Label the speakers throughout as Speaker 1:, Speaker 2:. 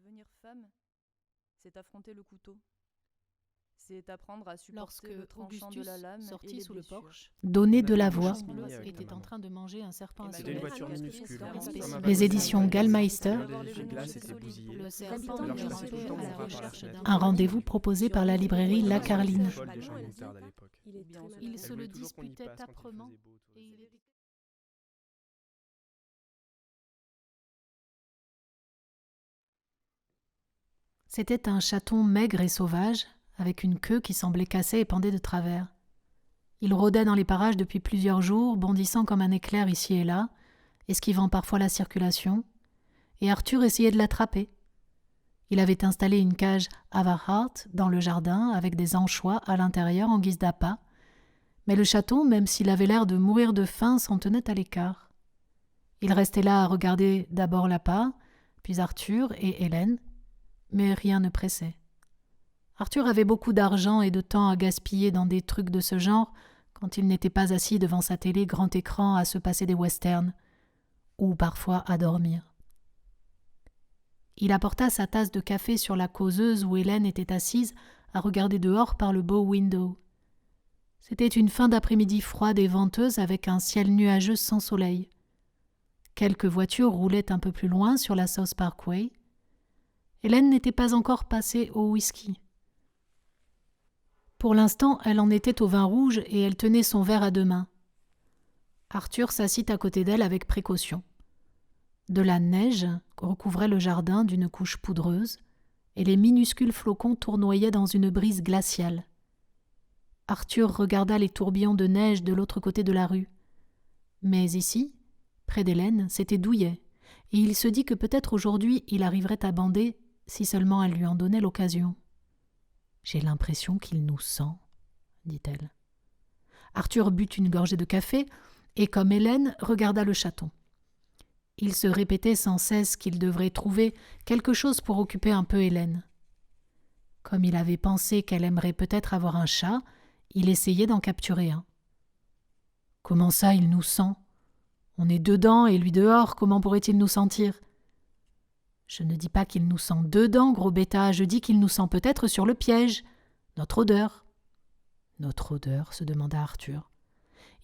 Speaker 1: Devenir femme, c'est affronter le couteau. C'est apprendre à supporter le tranchant de la lame et les
Speaker 2: sous le
Speaker 1: blessures.
Speaker 2: porche, donnait de la
Speaker 3: Une
Speaker 2: voix,
Speaker 3: chance mini avec
Speaker 2: était
Speaker 3: ta
Speaker 2: en
Speaker 3: maman.
Speaker 2: train de manger un serpent à
Speaker 3: C'était une
Speaker 2: soleil.
Speaker 3: voiture minuscule, comme un wagon
Speaker 2: Les
Speaker 3: de
Speaker 2: éditions
Speaker 3: magasin.
Speaker 2: Gallmeister.
Speaker 3: Les glaces étaient bousillées.
Speaker 2: Le serpent
Speaker 3: Alors je
Speaker 2: grimpait
Speaker 3: passais tout le temps
Speaker 2: à
Speaker 3: mon
Speaker 2: la
Speaker 3: bras par la
Speaker 2: recherche
Speaker 3: fenêtre.
Speaker 2: d'un
Speaker 4: Un rendez-vous proposé par la librairie La Carline.
Speaker 3: Folle des champs de moutarde à l'époque.
Speaker 2: Il
Speaker 3: Elle
Speaker 2: se
Speaker 3: voulait
Speaker 2: le
Speaker 3: toujours qu'on y
Speaker 2: disputait
Speaker 3: passe quand il
Speaker 2: âprement.
Speaker 3: faisait beau autour
Speaker 2: Et
Speaker 3: des
Speaker 2: il
Speaker 3: arbres.
Speaker 2: était-
Speaker 4: C'était un chaton maigre et sauvage, avec une queue qui semblait cassée et pendait de travers. Il rôdait dans les parages depuis plusieurs jours, bondissant comme un éclair ici et là, esquivant parfois la circulation, et Arthur essayait de l'attraper. Il avait installé une cage Havahart dans le jardin avec des anchois à l'intérieur en guise d'appât, mais le chaton, même s'il avait l'air de mourir de faim, s'en tenait à l'écart. Il restait là à regarder d'abord l'appât, puis Arthur et Hélène, mais rien ne pressait. Arthur avait beaucoup d'argent et de temps à gaspiller dans des trucs de ce genre quand il n'était pas assis devant sa télé grand écran à se passer des westerns, ou parfois à dormir. Il apporta sa tasse de café sur la causeuse où Hélène était assise à regarder dehors par le bow window. C'était une fin d'après-midi froide et venteuse avec un ciel nuageux sans soleil. Quelques voitures roulaient un peu plus loin sur la South Parkway. Hélène n'était pas encore passée au whisky. Pour l'instant, elle en était au vin rouge et elle tenait son verre à deux mains. Arthur s'assit à côté d'elle avec précaution. De la neige recouvrait le jardin d'une couche poudreuse et les minuscules flocons tournoyaient dans une brise glaciale. Arthur regarda les tourbillons de neige de l'autre côté de la rue. Mais ici, près d'Hélène, c'était douillet, et il se dit que peut-être aujourd'hui il arriverait à bander si seulement elle lui en donnait l'occasion. « J'ai l'impression qu'il nous sent, » dit-elle. Arthur but une gorgée de café et, comme Hélène, regarda le chaton. Il se répétait sans cesse qu'il devrait trouver quelque chose pour occuper un peu Hélène. Comme il avait pensé qu'elle aimerait peut-être avoir un chat, il essayait d'en capturer un. « Comment ça, il nous sent ? On est dedans et lui dehors, comment pourrait-il nous sentir ? » « Je ne dis pas qu'il nous sent dedans, gros bêta, je dis qu'il nous sent peut-être sur le piège. Notre odeur. » « Notre odeur ?» se demanda Arthur.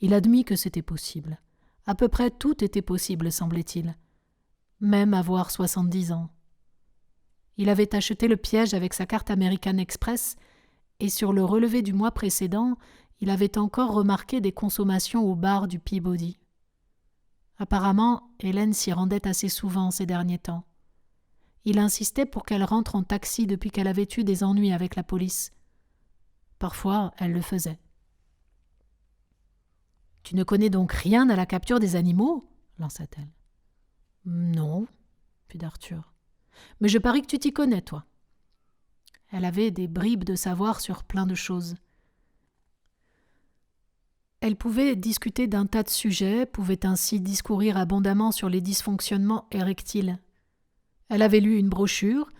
Speaker 4: Il admit que c'était possible. À peu près tout était possible, semblait-il. Même avoir 70 ans. Il avait acheté le piège avec sa carte American Express et sur le relevé du mois précédent, il avait encore remarqué des consommations au bar du Peabody. Apparemment, Hélène s'y rendait assez souvent ces derniers temps. Il insistait pour qu'elle rentre en taxi depuis qu'elle avait eu des ennuis avec la police. Parfois, elle le faisait. « Tu ne connais donc rien à la capture des animaux ?» lança-t-elle. « Non, » fit Arthur. « Mais je parie que tu t'y connais, toi. » Elle avait des bribes de savoir sur plein de choses. Elle pouvait discuter d'un tas de sujets, pouvait ainsi discourir abondamment sur les dysfonctionnements érectiles. Elle avait lu une brochure,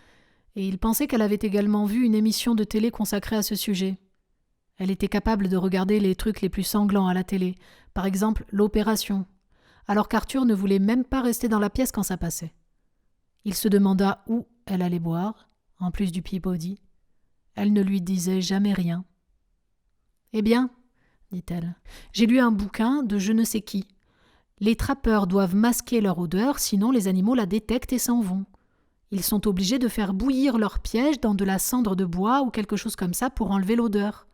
Speaker 4: et il pensait qu'elle avait également vu une émission de télé consacrée à ce sujet. Elle était capable de regarder les trucs les plus sanglants à la télé, par exemple l'opération, alors qu'Arthur ne voulait même pas rester dans la pièce quand ça passait. Il se demanda où elle allait boire, en plus du Peabody. Elle ne lui disait jamais rien. « Eh bien, dit-elle, j'ai lu un bouquin de je ne sais qui. Les trappeurs doivent masquer leur odeur, sinon les animaux la détectent et s'en vont. Ils sont obligés de faire bouillir leur piège dans de la cendre de bois ou quelque chose comme ça pour enlever l'odeur.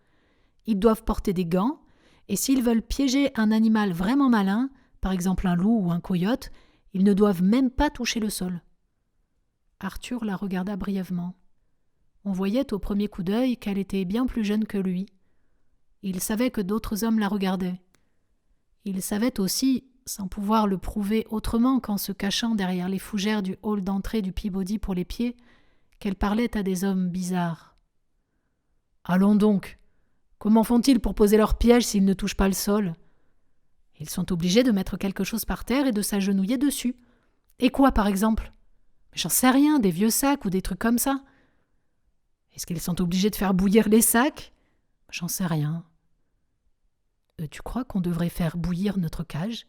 Speaker 4: Ils doivent porter des gants, et s'ils veulent piéger un animal vraiment malin, par exemple un loup ou un coyote, ils ne doivent même pas toucher le sol. » Arthur la regarda brièvement. On voyait au premier coup d'œil qu'elle était bien plus jeune que lui. Il savait que d'autres hommes la regardaient. Il savait aussi, sans pouvoir le prouver autrement qu'en se cachant derrière les fougères du hall d'entrée du Peabody pour les pieds, qu'elle parlait à des hommes bizarres. « Allons donc ! Comment font-ils pour poser leur piège s'ils ne touchent pas le sol ? Ils sont obligés de mettre quelque chose par terre et de s'agenouiller dessus. Et quoi, par exemple ? Mais j'en sais rien, des vieux sacs ou des trucs comme ça. Est-ce qu'ils sont obligés de faire bouillir les sacs ? J'en sais rien. Tu crois qu'on devrait faire bouillir notre cage ?